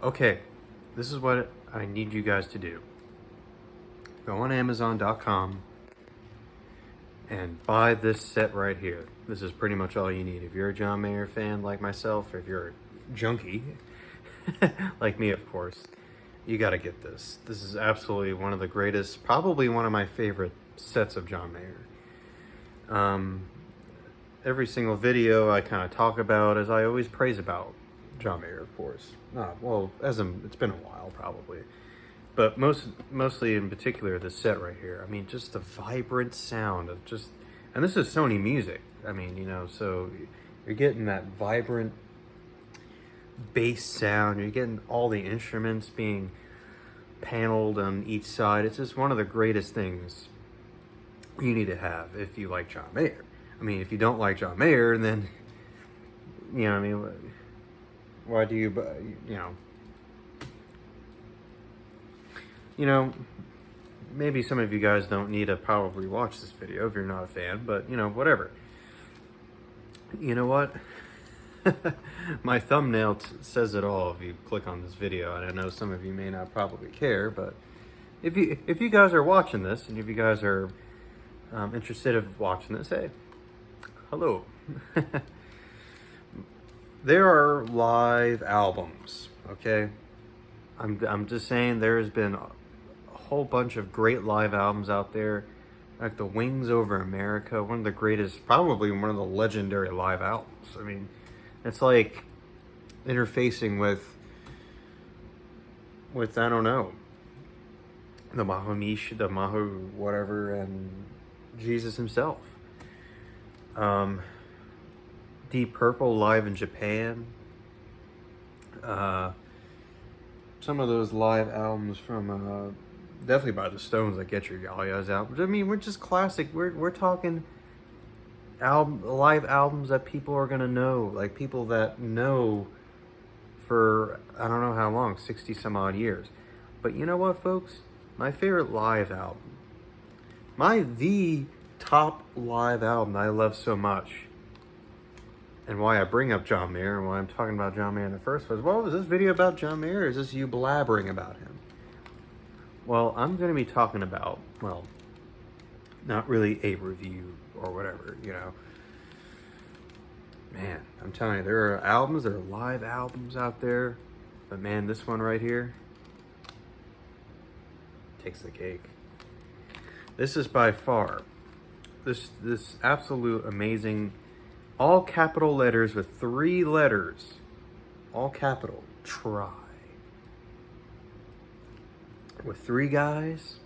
Okay, this is what I need you guys to do. Go on Amazon.com and buy this set right here. This is pretty much all you need. If you're a John Mayer fan like myself, or if you're a junkie, like me, of course, you got to get this. This is absolutely one of the greatest, probably one of my favorite sets of John Mayer. Every single video I kind of talk about, as I always praise about John Mayer, of course. Well, it's been a while probably, but mostly in particular this set right here. I mean, just the vibrant sound of just, and this is Sony Music. I mean, so you're getting that vibrant bass sound. You're getting all the instruments being paneled on each side. It's just one of the greatest things you need to have if you like John Mayer. I mean, if you don't like John Mayer, then, I mean, why do maybe some of you guys don't need to probably watch this video if you're not a fan, but, whatever. You know what? My thumbnail says it all if you click on this video, and I know some of you may not probably care, but if you guys are watching this, and if you guys are interested in watching this, hey, hello. There are live albums, okay? I'm just saying there's been a whole bunch of great live albums out there, like the Wings Over America, one of the greatest, probably one of the legendary live albums. I mean, it's like interfacing with I don't know, the Mahamish, the Mahu whatever, and Jesus himself. Deep Purple live in Japan. Some of those live albums from definitely by the Stones, like Get Your Yayas albums. I mean, we're just classic. We're talking live albums that people are gonna know, like people that know for I don't know how long, 60 some odd years. But you know what, folks? My favorite live album, the top live album I love so much, and why I bring up John Mayer and why I'm talking about John Mayer in the first place. Well, is this video about John Mayer, or is this you blabbering about him? Well, I'm going to be talking about, well, not really a review or whatever, Man, I'm telling you, there are live albums out there, but man, this one right here takes the cake. This is by far, this absolute amazing, all capital letters with 3 letters, all capital, Try. With 3 guys,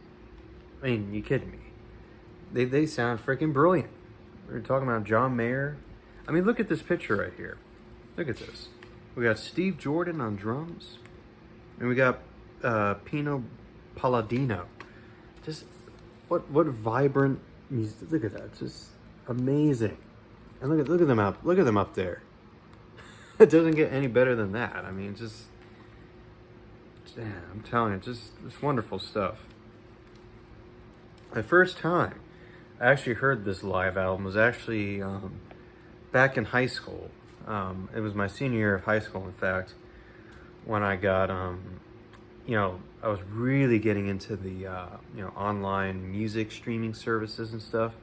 I mean, you kidding me? They sound freaking brilliant. We're talking about John Mayer. I mean, look at this picture right here. Look at this. We got Steve Jordan on drums, and we got Pino Palladino. Just what vibrant music! Look at that, just amazing. And look at them up. Look at them up there. It doesn't get any better than that. I mean, I'm telling you, just wonderful stuff. The first time I actually heard this live album was actually back in high school. It was my senior year of high school, in fact, when I got, I was really getting into the, online music streaming services and stuff.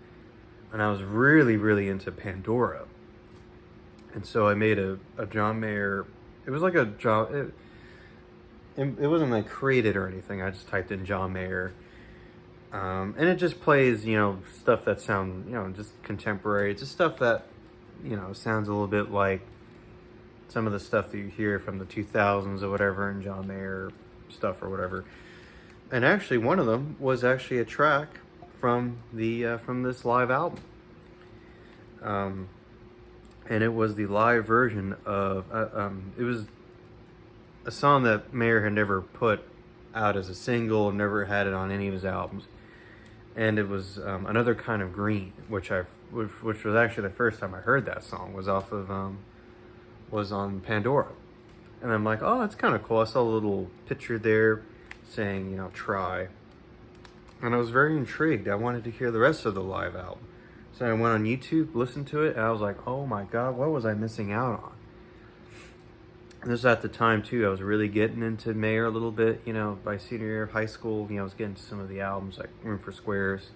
And I was really, really into Pandora. And so I made a John Mayer, it was like a John, it wasn't like created or anything. I just typed in John Mayer. And it just plays, stuff that sound, just contemporary. It's just stuff that, sounds a little bit like some of the stuff that you hear from the 2000s or whatever, and John Mayer stuff or whatever. And actually one of them was actually a track from this live album. And it was the live version of, it was a song that Mayer had never put out as a single, never had it on any of his albums. And it was Another Kind of Green, which was actually the first time I heard that song, was on Pandora. And I'm like, oh, that's kind of cool. I saw a little picture there saying, Try. And I was very intrigued. I wanted to hear the rest of the live album. So I went on YouTube, listened to it, and I was like, oh my God, what was I missing out This was at the time too. I was really getting into Mayer a little bit. You know, by senior year of high school, you know, I was getting to some of the albums like Room for Squares.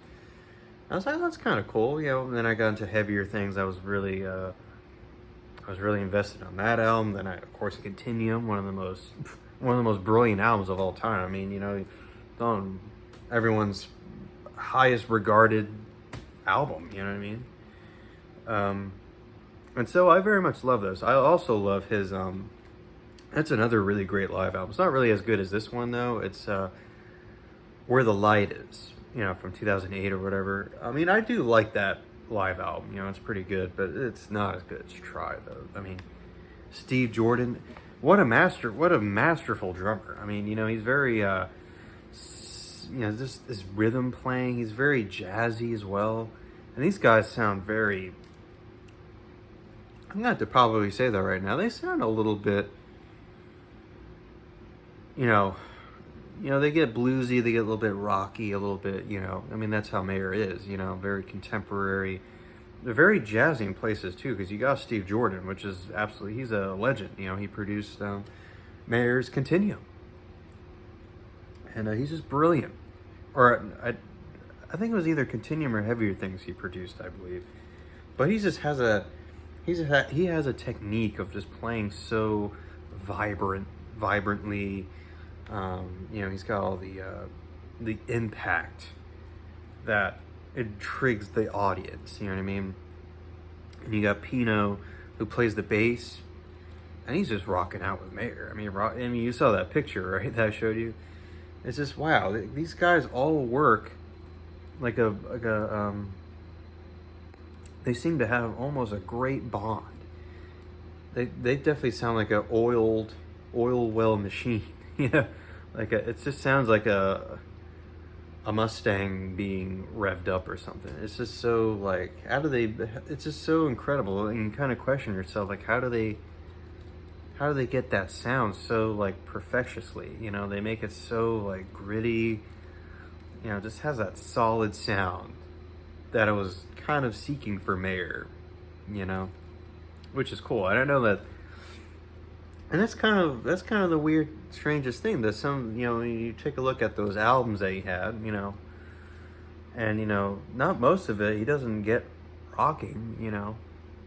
I was like, oh, that's kind of cool, you know. And then I got into heavier things. I was really invested on that album. Then I, of course, Continuum, one of the most brilliant albums of all time. I mean, you know, it's on everyone's highest regarded album. You know what I mean? And so I very much love those. I also love his. That's another really great live album. It's not really as good as this one though. It's Where the Light Is, you know, from 2008 or whatever. I mean, I do like that live album. You know, it's pretty good, but it's not as good as Try though. I mean, Steve Jordan, what a masterful drummer. I mean, you know, he's very you know, just this rhythm playing. He's very jazzy as well, and these guys sound very. I'm gonna have to probably say that right now. They sound a little bit. You know, they get bluesy, they get a little bit rocky, a little bit, you know. I mean, that's how Mayer is, you know, very contemporary. They're very jazzy in places, too, because you got Steve Jordan, which is absolutely, he's a legend. You know, he produced Mayer's Continuum. And he's just brilliant. Or, I think it was either Continuum or Heavier Things he produced, I believe. But he just has he has a technique of just playing so vibrantly. You know, he's got all the impact that intrigues the audience. You know what I mean? And you got Pino, who plays the bass, and he's just rocking out with Mayer. I mean, you saw that picture, right? That I showed you. It's just wow. These guys all work like a They seem to have almost a great bond. They definitely sound like an oil well machine. You know, like it just sounds like a Mustang being revved up or something. It's just so like, it's just so incredible. And you kind of question yourself, like, how do they get that sound so like perfectly? You know, they make it so like gritty, you know, just has that solid sound that I was kind of seeking for Mayer, you know, which is cool. I don't know that. And that's kind of the weird, strangest thing. That some, you know, you take a look at those albums that he had, you know, and, you know, not most of it, he doesn't get rocking, you know.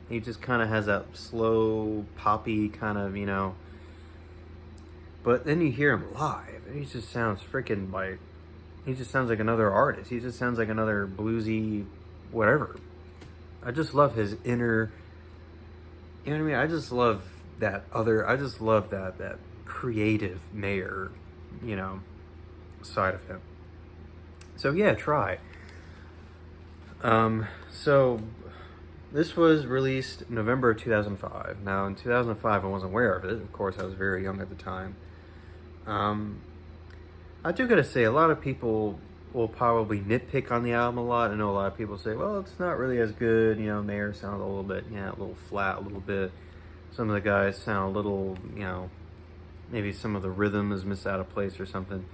He just kind of has that slow, poppy kind of, you know. But then you hear him live, and he just sounds freaking like, he just sounds like another artist. He just sounds like another bluesy whatever. I just love his inner, you know what I mean? I just love that creative Mayer, you know, side of him. So yeah, Try. So this was released November 2005. Now in 2005, I wasn't aware of it. Of course, I was very young at the time. I do gotta say, a lot of people will probably nitpick on the album a lot. I know a lot of people say, well, it's not really as good. You know, Mayer sounded a little bit, a little flat, a little bit. Some of the guys sound a little, you know, maybe some of the rhythm is missed out of place or something.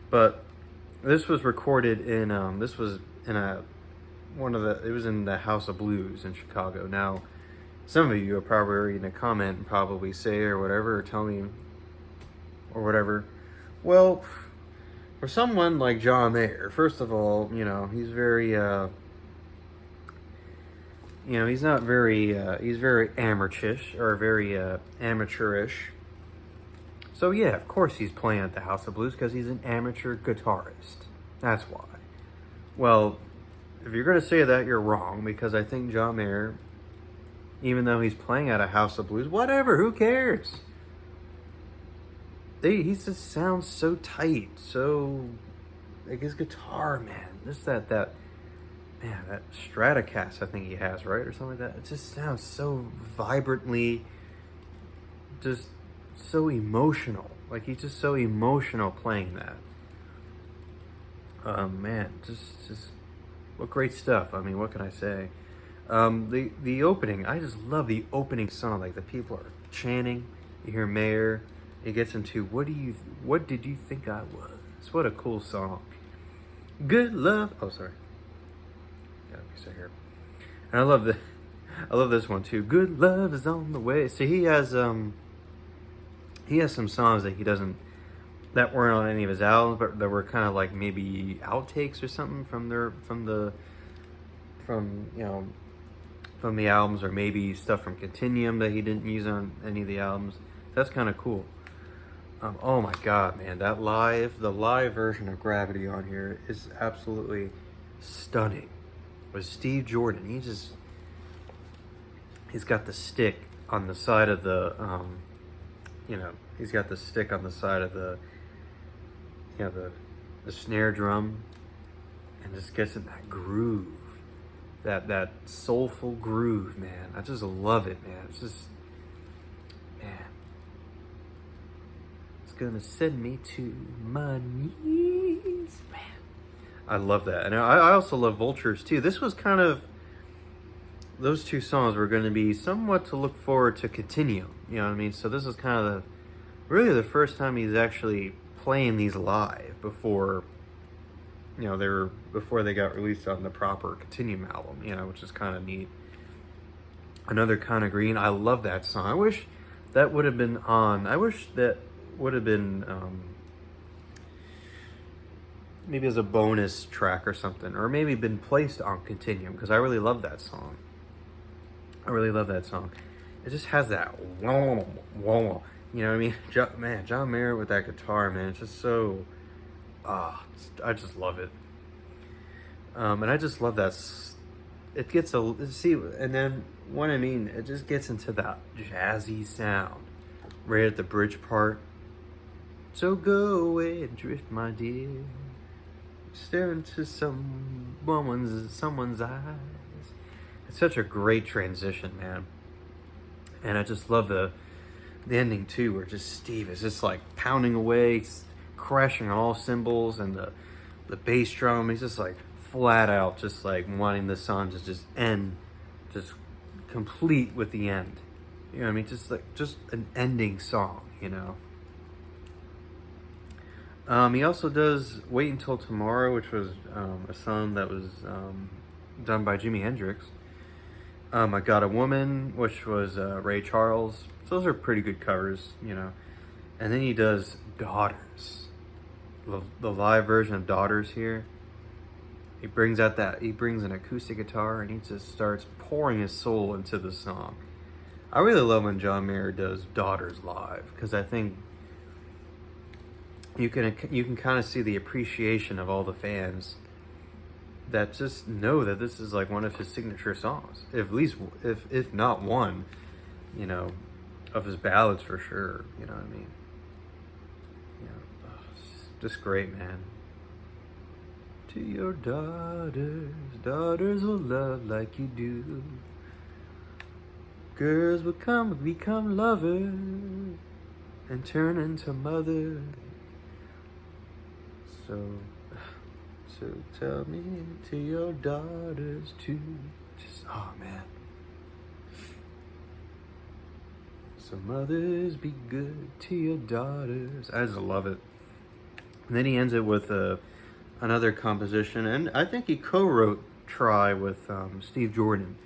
But this was recorded in, it was in the House of Blues in Chicago. Now, some of you are probably going to comment and probably say or whatever, or tell me or whatever. Well, for someone like John Mayer, first of all, you know, he's very, you know, he's very amateurish, or very amateurish. So yeah, of course he's playing at the House of Blues because he's an amateur guitarist. That's why. Well, if you're going to say that, you're wrong, because I think John Mayer, even though he's playing at a House of Blues, whatever, who cares? He just sounds so tight, so, like his guitar, man, just that Stratocaster I think he has, right? Or something like that. It just sounds so vibrantly, just so emotional. Like he's just so emotional playing that. Man, just what great stuff. I mean, what can I say? The opening, I just love the opening song. Like the people are chanting. You hear Mayer. It gets into what did you think I was? What a cool song. Good love. Oh, sorry. Here. And I love this one too. Good love is on the way. See, he has he has some songs that he doesn't, that weren't on any of his albums, but that were kind of like maybe outtakes or something from from the albums, or maybe stuff from Continuum that he didn't use on any of the albums. That's kind of cool. Oh my God, man, the live version of Gravity on here is absolutely stunning. With Steve Jordan, he's got the stick on the side of the, he's got the stick on the side of the, the snare drum, and just gets in that groove, that soulful groove, man. I just love it, man. It's just, man, it's gonna send me to my knees, man. I love that. And I also love Vultures too. This was kind of, those two songs were going to be somewhat to look forward to continue. You know what I mean? So this is kind of really the first time he's actually playing these live before, before they got released on the proper Continuum album, which is kind of neat. Another Kind of Green. I love that song. I wish that would have been on. I wish that would have been maybe as a bonus track or something, or maybe been placed on Continuum, because I really love that song. It just has that wah, wah, you know what I mean? John Mayer with that guitar, man, it's just so, I just love it. And I just love that, it gets and then what I mean, it just gets into that jazzy sound right at the bridge part. So go away and drift, my dear, stare into someone's eyes. It's such a great transition, man. And I just love the ending too, where just Steve is just like pounding away, crashing on all cymbals, and the bass drum. He's just like flat out, just like wanting the song to just end, just complete with the end. You know what I mean? Just an ending song, He also does Wait Until Tomorrow, which was a song that was done by Jimi Hendrix. I Got a Woman, which was Ray Charles. So those are pretty good covers, And then he does Daughters. The live version of Daughters here. He brings an acoustic guitar, and he just starts pouring his soul into the song. I really love when John Mayer does Daughters live, because I think you can kind of see the appreciation of all the fans that just know that this is like one of his signature songs, if not one, of his ballads for sure. You know what I mean? Just great, man. To your daughters will love like you do. Girls will become lovers and turn into mothers. So tell me to your daughters too. Just, oh man. So mothers, be good to your daughters. I just love it. And then he ends it with another composition, and I think he co-wrote Try with Steve Jordan,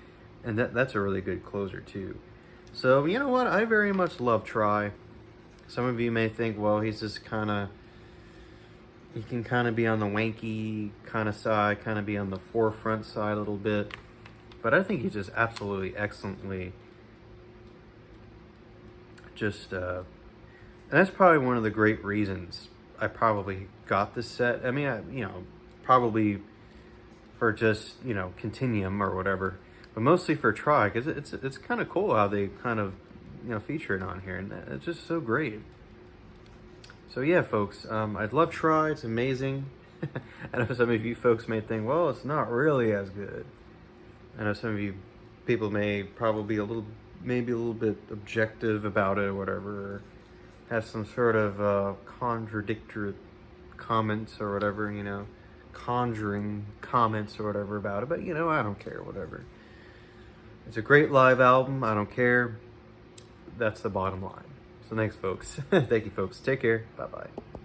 and that's a really good closer too. So you know what? I very much love Try. Some of you may think, well, he's just he can kind of be on the wanky kind of side, kind of be on the forefront side a little bit. But I think he just absolutely excellently and that's probably one of the great reasons I probably got this set. I mean, probably for just, Continuum or whatever, but mostly for Try, because it's kind of cool how they kind of, feature it on here, and it's just so great. So yeah, folks, I'd love Try. It's amazing. I know some of you folks may think, well, it's not really as good. I know some of you people may probably maybe a little bit objective about it or whatever, or have some sort of contradictory comments or whatever, conjuring comments or whatever about it. But, I don't care, whatever. It's a great live album. I don't care. That's the bottom line. So thanks, folks. Thank you, folks. Take care. Bye-bye.